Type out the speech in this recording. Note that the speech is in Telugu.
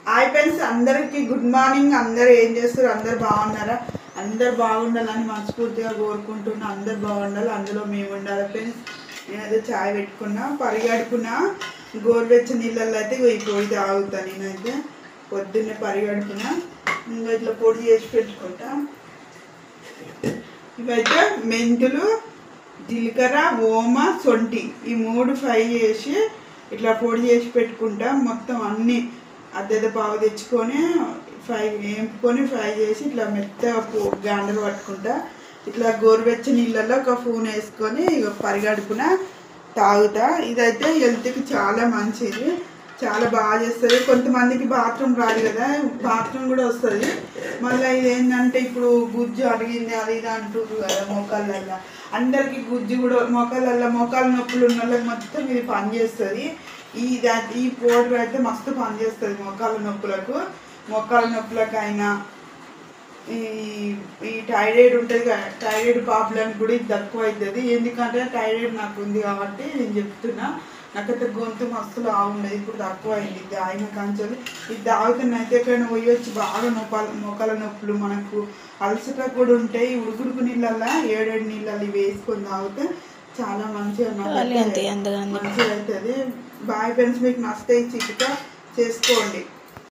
హాయ్ ఫ్రెండ్స్, అందరికీ గుడ్ మార్నింగ్. అందరూ ఏం చేస్తారు? అందరు బాగున్నారా? అందరు బాగుండాలని మనస్ఫూర్తిగా కోరుకుంటున్నా. అందరు బాగుండాలి, అందులో మేము ఉండాలి ఫ్రెండ్స్. నేనైతే చాయ్ పెట్టుకున్నా, పరిగడుపున గోరువెచ్చ నీళ్ళల్లో అయితే ఈ పొడి తాగుతాను. నేనైతే పొద్దున్నే పరిగడుపున ఇంకా ఇట్లా పొడి చేసి పెట్టుకుంటా. ఇవైతే మెంతులు, జీలకర్ర, ఓమ, సొంటి ఈ మూడు ఫ్రై చేసి ఇట్లా పొడి చేసి పెట్టుకుంటా. మొత్తం అన్నీ అద్దె పావు తెచ్చుకొని వేపుకొని ఫ్రై చేసి ఇట్లా మెత్తగా గాండలు పట్టుకుంటా. ఇట్లా గోరువెచ్చ నీళ్ళల్లో ఒక స్పూన్ వేసుకొని పరిగడుపున తాగుతా. ఇదైతే హెల్త్కి చాలా మంచిది, చాలా బాగా చేస్తుంది. కొంతమందికి బాత్రూమ్ రాదు కదా, బాత్రూమ్ కూడా వస్తుంది. మళ్ళీ ఇది ఏంటంటే ఇప్పుడు గుజ్జు అడిగింది అది ఇది అంటున్నారు కదా మోకాళ్ళల్లో. అందరికీ గుజ్జు కూడా మోకాళ్ళ నొప్పులు ఉన్న వాళ్ళకి మొత్తం ఇది పనిచేస్తుంది. ఈ పౌడర్ అయితే మస్తు పనిచేస్తుంది మోకాళ్ళ నొప్పులకైనా. ఈ థైరాయిడ్ ఉంటుంది కదా, థైరాయిడ్ ప్రాబ్లం కూడా ఇది తక్కువ అవుతుంది. ఎందుకంటే థైరాయిడ్ నాకు ఉంది కాబట్టి నేను చెప్తున్నా. నాకైతే గొంతు మస్తు బాగుండేది, ఇప్పుడు తక్కువ అయింది ఇది తాగిన కంచెలు. ఇది తాగుతున్నైతే ఎక్కడైనా పోయొచ్చు. బాగా మోకాళ్ళ నొప్పులు, మనకు అలసట కూడా ఉంటాయి. ఉడుకుడుకు నీళ్ళల్లో 7 నీళ్ళల్లో ఇవి వేసుకొని తాగితే చాలా మంచిగా అవుతుంది. బాయ్ ఫ్రెండ్స్, మీకు నచ్చితే చిటికా చేసుకోండి.